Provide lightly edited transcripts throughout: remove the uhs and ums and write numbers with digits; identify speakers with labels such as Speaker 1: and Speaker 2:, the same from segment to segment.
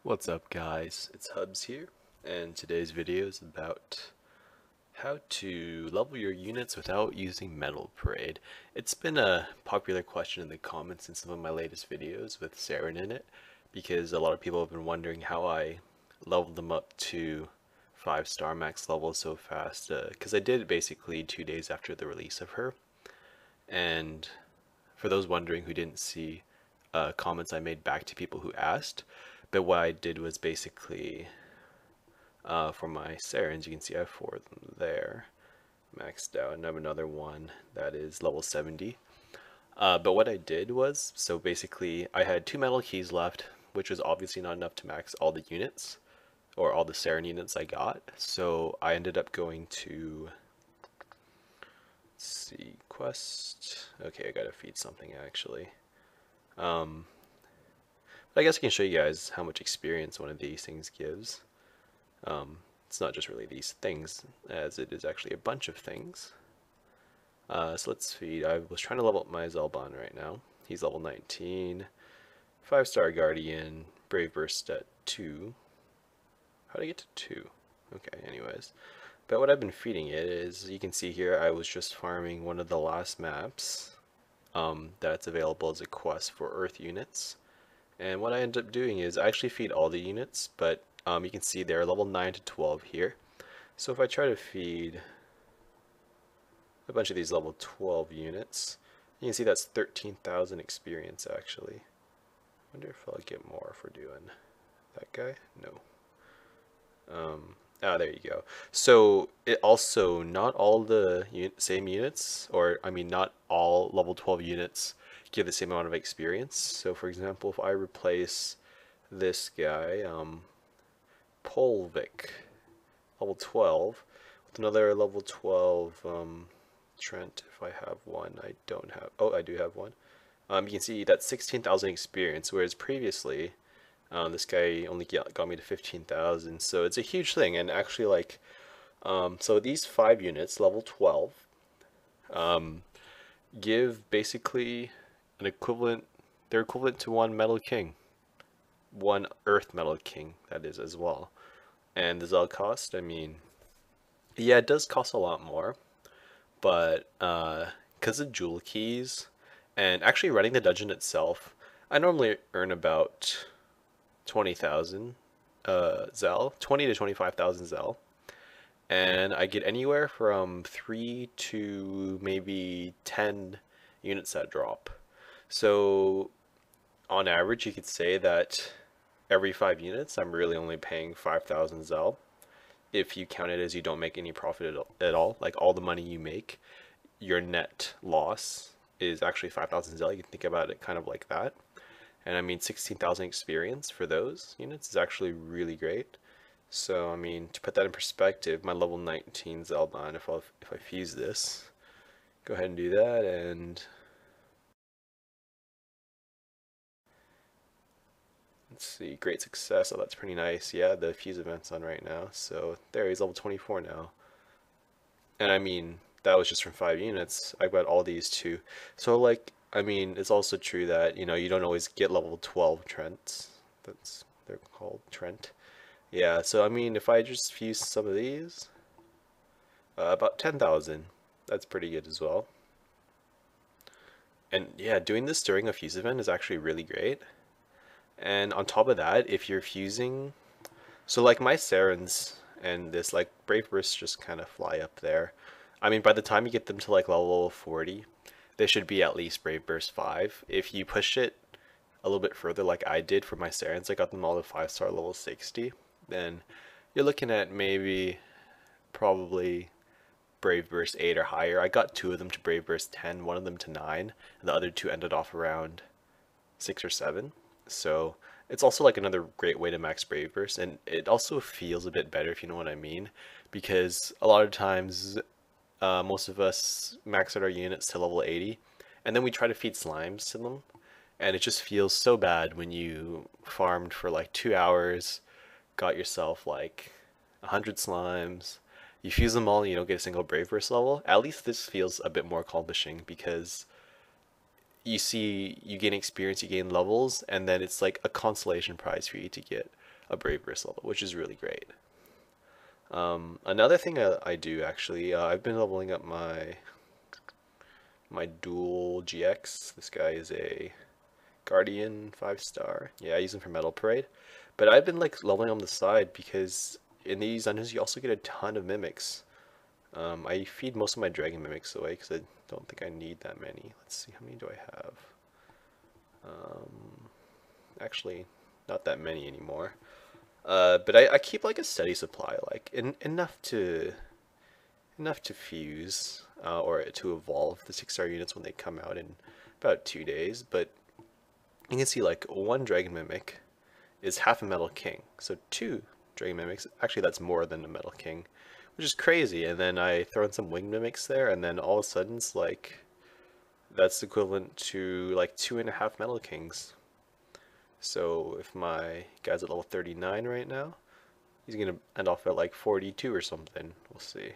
Speaker 1: What's up guys, it's Hubs here, and today's video is about how to level your units without using Metal Parade. It's been a popular question in the comments in some of my latest videos with Saren in it, because a lot of people have been wondering how I leveled them up to 5-star max level so fast, because I did it basically 2 days after the release of her. And for those wondering who didn't see comments I made back to people who asked, but what I did was basically for my Sarens, you can see I have 4 of them there maxed out, and I have another one that is level 70. But what I did was, so basically I had 2 metal keys left, which was obviously not enough to max all the units, or all the Saren units I got, so I ended up going to, let's see, quest, okay, I gotta feed something actually. But I guess I can show you guys how much experience one of these things gives. It's not just really these things, as it is actually a bunch of things. So let's feed. I was trying to level up my Zelban right now. He's level 19. 5-star Guardian. Brave Burst at 2. How did I get to 2? Okay, anyways. But what I've been feeding it is, you can see here, I was just farming one of the last maps that's available as a quest for Earth units. And what I end up doing is I actually feed all the units, but you can see they're level 9 to 12 here. So if I try to feed a bunch of these level 12 units, you can see that's 13,000 experience actually. I wonder if I'll get more for doing that guy. No. There you go. So it also, not all the same units, or I mean not all level 12 units give the same amount of experience. So for example, if I replace this guy, Polvik, level 12, with another level 12 Trent, if I have one. I don't have, oh, I do have one. You can see that's 16,000 experience, whereas previously this guy only got me to 15,000, so it's a huge thing. And actually, like, so these 5 units, level 12, give basically an equivalent, they're equivalent to 1 Metal King. 1 Earth Metal King, that is, as well. And the Zell cost, I mean, yeah, it does cost a lot more, but because of jewel keys, and actually running the dungeon itself, I normally earn about 20,000 Zell, 20 to 25,000 Zell, and I get anywhere from 3 to maybe 10 units that drop. So on average, you could say that every 5 units, I'm really only paying 5,000 Zell. If you count it as you don't make any profit at all, like all the money you make, your net loss is actually 5,000 Zell. You can think about it kind of like that. And I mean, 16,000 experience for those units is actually really great. So I mean, to put that in perspective, my level 19 Zelban, if I fuse this, go ahead and do that, and let's see, great success. Oh, that's pretty nice. Yeah, the fuse event's on right now. So there, he's level 24 now. And I mean, that was just from 5 units. I got all these too. So like, I mean, it's also true that, you know, you don't always get level 12 Trents. They're called Trent. Yeah, so I mean, if I just fuse some of these, about 10,000. That's pretty good as well. And yeah, doing this during a fuse event is actually really great. And on top of that, if you're fusing, so like my Sarens and this like Brave Burst just kind of fly up there. I mean, by the time you get them to like level 40, they should be at least Brave Burst 5. If you push it a little bit further like I did for my Sarens, I got them all to 5-star level 60, then you're looking at maybe probably Brave Burst 8 or higher. I got 2 of them to Brave Burst 10, one of them to 9, and the other 2 ended off around 6 or 7. So it's also like another great way to max Brave Burst, and it also feels a bit better, if you know what I mean, because a lot of times most of us max out our units to level 80, and then we try to feed slimes to them, and it just feels so bad when you farmed for like 2 hours, got yourself like 100 slimes, you fuse them all and you don't get a single Brave Burst level. At least this feels a bit more accomplishing, because you gain experience, you gain levels, and then it's like a consolation prize for you to get a Brave Burst level, which is really great. Another thing I do actually, I've been leveling up my dual GX. This guy is a Guardian 5-star. Yeah, I use him for Metal Parade. But I've been like leveling on the side because in these dungeons you also get a ton of mimics. I feed most of my dragon mimics away because I don't think I need that many. Let's see, how many do I have? Actually, not that many anymore. But I keep like a steady supply, like enough to fuse or to evolve the 6-star units when they come out in about 2 days. But you can see like one dragon mimic is half a metal king, so 2 dragon mimics, actually that's more than a metal king, which is crazy. And then I throw in some winged mimics there, and then all of a sudden it's like that's equivalent to like 2.5 metal kings. So if my guy's at level 39 right now, he's gonna end off at like 42 or something. We'll see.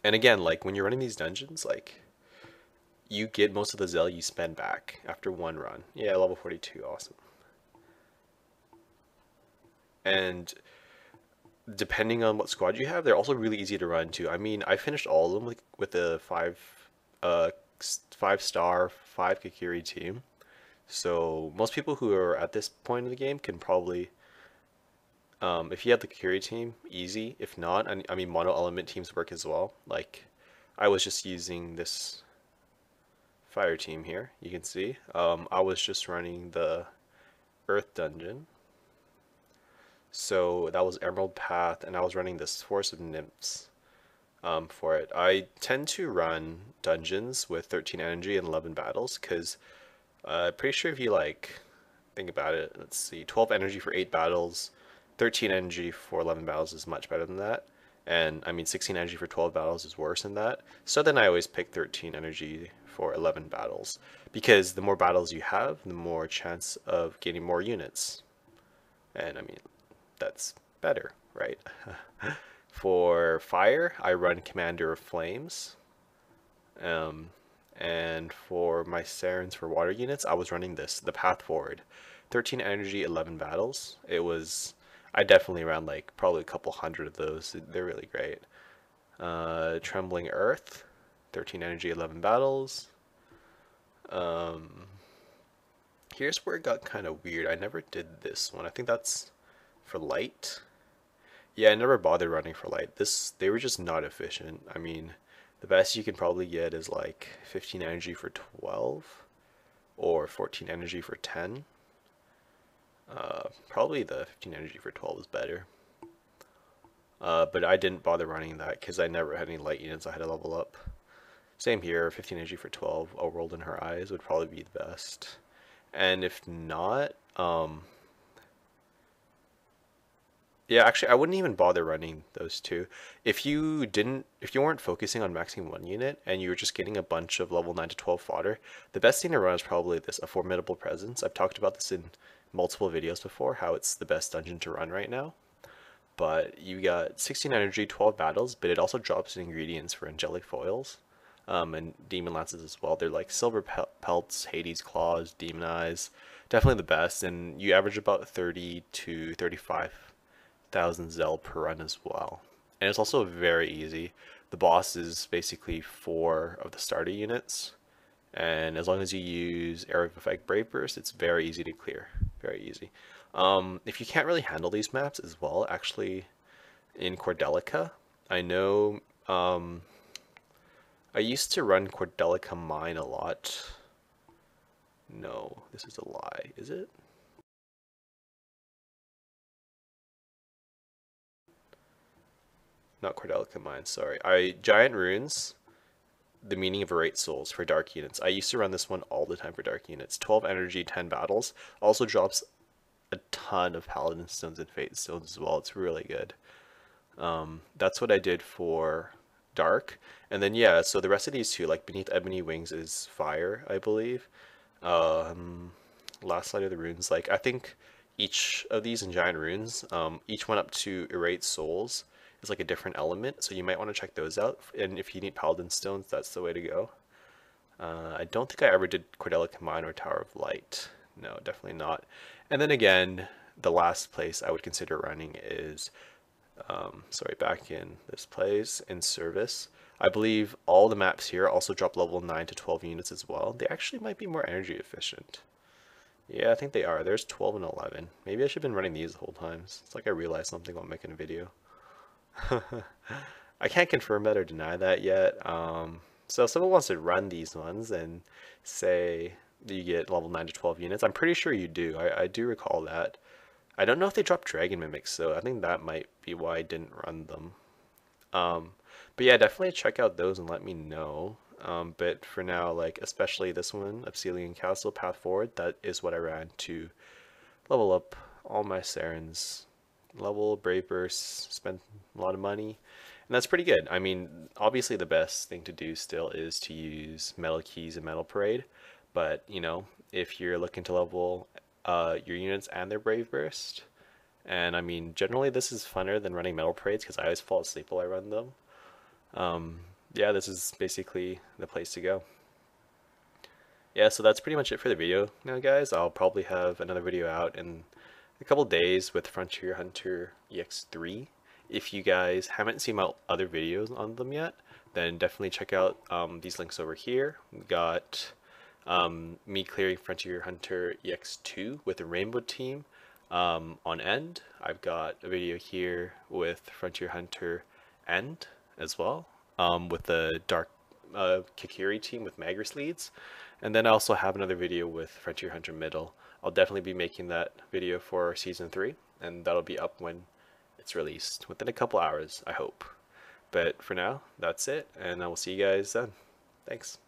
Speaker 1: And again, like when you're running these dungeons, like you get most of the Zell you spend back after one run. Yeah, level 42, awesome. And depending on what squad you have, they're also really easy to run too. I mean, I finished all of them with a 5-star 5 Kakiri team. So most people who are at this point in the game can probably, if you have the Kakiri team, easy. If not, I mean, mono element teams work as well. Like, I was just using this fire team here. You can see, I was just running the Earth dungeon. So that was Emerald Path, and I was running this Force of Nymphs for it. I tend to run dungeons with 13 energy and 11 battles because pretty sure if you like think about it, let's see, 12 energy for 8 battles, 13 energy for 11 battles is much better than that. And I mean 16 energy for 12 battles is worse than that. So then I always pick 13 energy for 11 battles because the more battles you have, the more chance of getting more units. And I mean, that's better, right? For fire, I run Commander of Flames. And for my Sarens for water units, I was running the Path Forward. 13 energy, 11 battles. I definitely ran like probably a couple hundred of those. They're really great. Trembling Earth, 13 energy, 11 battles. Here's where it got kind of weird. I never did this one. I think that's for light. Yeah, I never bothered running for light. They were just not efficient. I mean, the best you can probably get is like 15 energy for 12 or 14 energy for 10. Probably the 15 energy for 12 is better. But I didn't bother running that because I never had any light units I had to level up. Same here, 15 energy for 12, A World in Her Eyes would probably be the best. And if not, yeah, actually, I wouldn't even bother running those two. If you weren't focusing on maxing one unit and you were just getting a bunch of level 9 to 12 fodder, the best thing to run is probably a Formidable Presence. I've talked about this in multiple videos before, how it's the best dungeon to run right now. But you got 16 energy, 12 battles, but it also drops ingredients for angelic foils. And demon lances as well. They're like silver pelts, Hades claws, demon eyes. Definitely the best, and you average about 30 to 35,000 Zell per run as well. And it's also very easy. The boss is basically 4 of the starter units, and as long as you use Area of Effect Brave Burst, it's very easy to clear. Very easy. If you can't really handle these maps as well, actually, in Cordelica, I know I used to run Cordelica Mine a lot. No, this is a lie, is it? Not Cordelica Mine, sorry. Giant Runes, the Meaning of Arate Souls for dark units. I used to run this one all the time for dark units. 12 energy, 10 battles. Also drops a ton of Paladin Stones and Fate Stones as well. It's really good. That's what I did for dark. And then yeah, so the rest of these two, like Beneath Ebony Wings is fire, I believe. Last Light of the Runes, like I think each of these in Giant Runes, each one up to Irate Souls is like a different element, so you might want to check those out. And if you need Paladin Stones, that's the way to go. I don't think I ever did Cordelic Mine or Tower of Light. No, definitely not. And then again, the last place I would consider running is, sorry, back in this place, in Service. I believe all the maps here also drop level 9 to 12 units as well. They actually might be more energy efficient. Yeah, I think they are. There's 12 and 11. Maybe I should have been running these the whole time. It's like I realized something while making a video. I can't confirm that or deny that yet. So if someone wants to run these ones and say that you get level 9 to 12 units, I'm pretty sure you do. I do recall that. I don't know if they drop Dragon Mimics, so I think that might be why I didn't run them. But yeah, definitely check out those and let me know. But for now, like especially this one, Obsidian Castle Path Forward, that is what I ran to level up all my Sarens, level Brave Bursts, spend a lot of money, and that's pretty good. I mean, obviously the best thing to do still is to use Metal Keys and Metal Parade, but you know, if you're looking to level your units and their Brave Burst, and I mean, generally this is funner than running Metal Parades because I always fall asleep while I run them. Yeah, this is basically the place to go. Yeah, so that's pretty much it for the video now, guys. I'll probably have another video out in a couple days with Frontier Hunter EX3. If you guys haven't seen my other videos on them yet, then definitely check out these links over here. We got me clearing Frontier Hunter EX2 with the Rainbow team on End. I've got a video here with Frontier Hunter End as well, with the Dark Kikiri team with Magris leads. And then I also have another video with Frontier Hunter Middle. I'll definitely be making that video for Season 3, and that'll be up when it's released, within a couple hours, I hope. But for now, that's it, and I will see you guys then. Thanks.